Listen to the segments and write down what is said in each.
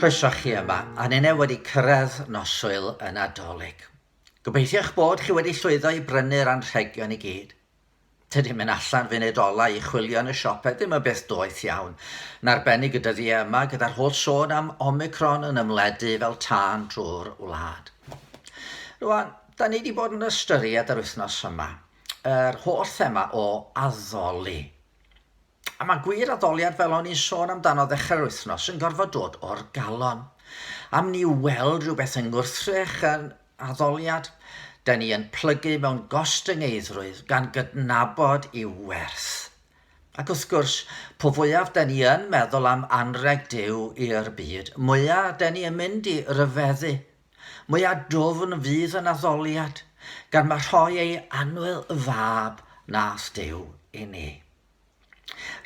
Croeso chi yma, a nene wedi cyrraedd noswyl yn Nadolig. Gobeithio eich bod chi wedi llwyddo i brynu'r anrhegion i gyd. Tydi mynd allan funud ola i chwilio yn y siopau ddim yn beth doeth iawn, yn arbennig y dyddiau yma gyda'r holl sôn am Omicron yn ymledu fel tân drwy'r wlad. Rwan, da ni wedi bod yn ystyried yr wythnos yma, yr holl thema o addoli. A mae gwir addoliad fel o'n i'n sôn amdano ddechrau'r wythnos yn gorfod dod o'r galon. Am ni weld rhywbeth yn gwrthrych yn addoliad, da ni yn plygu mewn gostyngeidrwydd gan gydnabod i werth. Ac wrth gwrs, po fwyaf da ni yn meddwl am anrheg Duw i'r byd, mwyaf da ni yn mynd i ryfeddu. Mwyaf dwfn fydd yn addoliad, gan mae rhoi ei annwyl fab nath Duw i ni.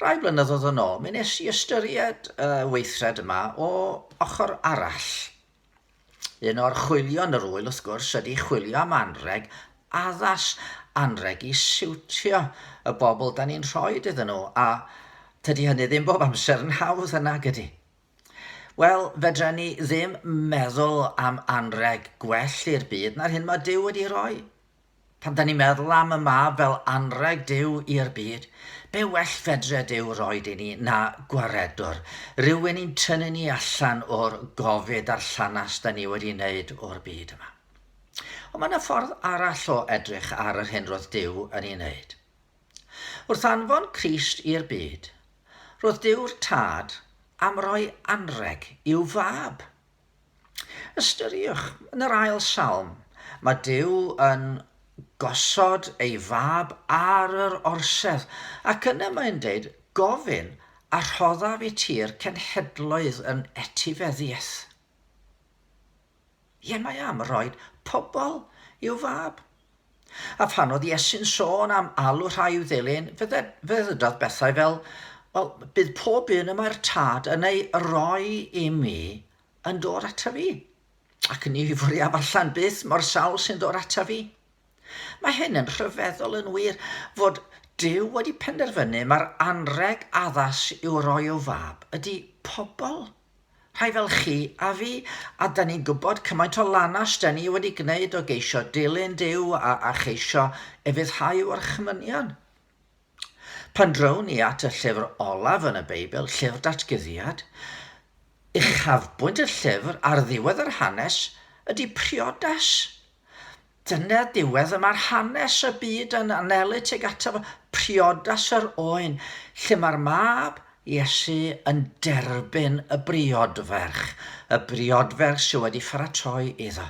Rai blynyddoedd yn ôl, mi nes i ystyried weithred yma o ochr arall. Un o'r chwilio yn yr wyl, wrth gwrs, ydy chwilio am anrheg, addas anrheg i siwtio y bobl da ni'n rhoi iddyn nhw, a tydi hynny ddim bob amser yn hawdd yna gyda. Wel, fedra ni ddim meddwl am anrheg gwell i'r byd na'r hyn mae Duw wedi rhoi. Pan da ni'n meddwl am y mab fel anrheg Duw i'r byd, be well fedre Duw roed i ni na gwaredwr, rhywun i'n tynnu ni allan o'r gofid a'r llanas da ni wedi wneud o'r byd yma. Ond mae yna ffordd arall o edrych ar yr hyn roedd Duw yn ei wneud. Wrth anfon Crist i'r byd, roedd Duw'r tad am roi anrheg i'w fab. Ystyriwch, yn yr ail salm, mae Duw yn gosod ei fab ar yr orsedd, ac yna mae'n deud gofyn a rhoddaf i tir cenhedloedd yn etifeddiaeth. Ie, mae am roi pobl i'w fab. A phan oedd Iesu'n sôn am alw rhai i'w ddilyn, fe ddydodd bethau fel, wel, bydd pob un yma'r tad yn ei roi i mi yn dod ata fi. Ac yn ei fwriaf allan byth mor sawl sy'n dod ata fi. Mae hyn yn rhyfeddol yn wir fod Duw wedi penderfynu mae'r anrheg addas i'w roi o fab ydy pobl. Rhai fel chi a fi, a da ni'n gwybod cymaint o lanas da ni wedi gwneud o geisio dilyn Duw a cheisio efyddhau o'r chymynion. Pan drown ni at y llyfr olaf yn y Beibl, llyfr datguddiad, uchafbwynt y llyfr ar ddiwedd yr hanes ydy priodas. Dyna diwedd y mae'r hanes y byd yn anelu tuag ataf priodas yr oen, lle mae'r mab Iesu yn derbyn y briodferch sydd wedi pharatoi iddo.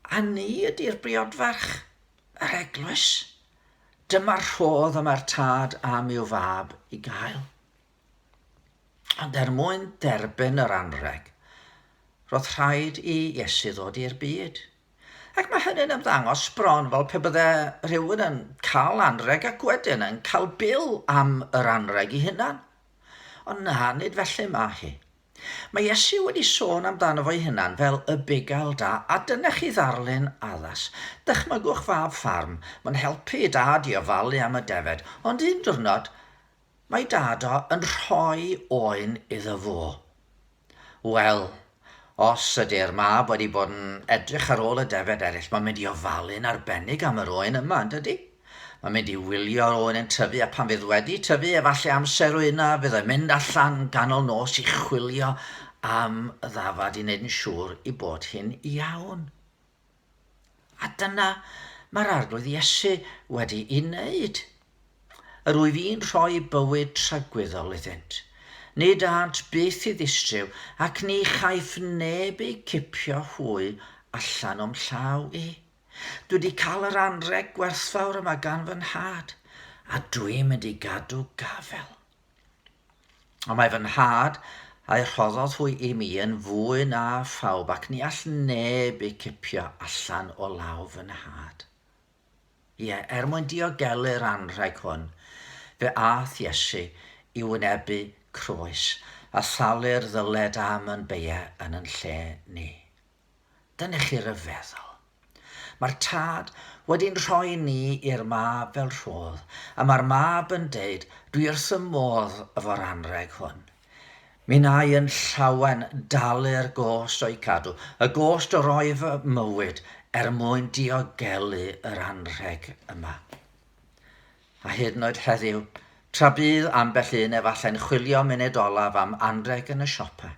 A ni ydy'r briodferch, yr eglwys. Dyma'r rhodd yma'r tad am i'w fab i gael. Ond mwyn derbyn yr anrheg, roedd rhaid i Iesu ddod i'r byd. Ac mae hynny'n ymddangos bron fel pe bydde rhywun yn cael anrheg ac wedyn yn cael bil am yr anrheg ei hunan. Ond na, nid felly mae hi. Mae Iesu wedi sôn amdano fo'i hunan fel y bugail da, a dyna chi ddarlun addas. Dychmygwch fab ffarm, mae'n helpu i dad i ofalu am y defed, ond un diwrnod mae dad o yn rhoi oen iddo fo. Wel, os ydy'r mab wedi bod yn edrych ar ôl y defed eraill, mae'n mynd i ofalu'n arbennig am yr oen yma, yn dydi? Mae'n mynd i wylio'r oen yn tyfu, a pan fydd wedi tyfu, efallai amser o yna, fydd e'n mynd allan ganol nos i chwilio am y ddafad i wneud yn siŵr i bod hi'n iawn. A dyna mae'r arglwydd Iesu wedi ei wneud. Yr wyf fi'n rhoi bywyd tragwyddol iddynt. Nid ant beth i ddistryw, ac ni chaiff neb ei cipio hwy allan o'm llaw i. Dwi wedi cael yr anrheg gwerthfawr yma gan fy nhad, a dwi'n mynd i gadw gafel. Ond mae fy nhad a'i rhoddodd hwy i mi yn fwy na phawb, ac ni all neb ei cipio allan o law fy nhad. Ie, mwyn diogelu'r anrheg hwn, fe ath Iesu i wynebu croes a thalu'r ddyled am yn beie yn lle ni. Dyna chi ryfeddol. Mae'r tad wedi'n rhoi ni i'r mab fel rhodd, a mae'r mab yn deud, dwi wrth y modd efo'r anrheg hwn. Mi nai yn llawen dalu'r gost o'i cadw, y gost o roi fy mywyd mwyn diogelu yr anrheg yma. A hyd yn oed heddiw, tra bydd ambell un efallai'n chwilio munud olaf am anrheg yn y siopa,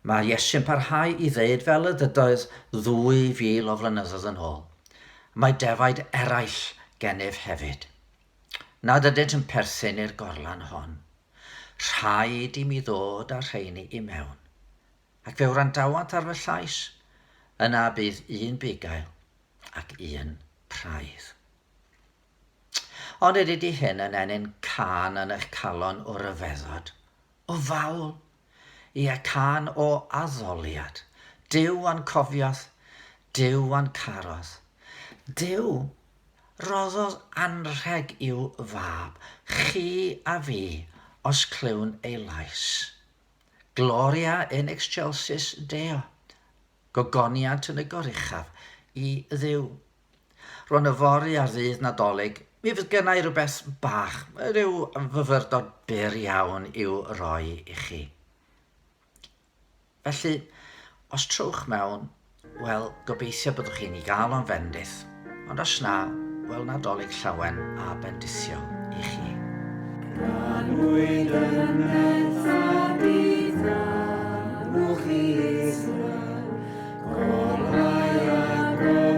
mae Iesu'n parhau i ddeud fel y dydoedd 2000 o flynyddoedd yn ôl. Mae defaid eraill gennyf hefyd. Nad ydynt yn perthyn i'r gorlan hon. Rhaid i mi ddod â rheini i mewn. Ac fe wrandawant ar fy llais, yna bydd un bugail ac un praidd. Ond ydy hyn yn ennyn can yn eich calon o ryfeddod, o fawl, ie can o addoliad. Dyw a'n cofiodd, Dyw a'n carodd. Dyw roddodd anrheg i'w fab, chi a fi, os clywn ei lais. Gloria in excelsis Deo. Gogoniant yn y goruchaf i Dduw. Rwan y fori ar ddydd Nadolig, mi fydd gennau rhywbeth bach, rhyw fyfyrdod byr iawn i'w roi i chi. Felly, os trwch mewn, wel, gobeithio byddwch chi'n ei gael o'n fendith, ond os na, wel, Nadolig llawen a bendithiol i chi. Ganwyd yn eithaf i ddarwch i Israel, golau a golau.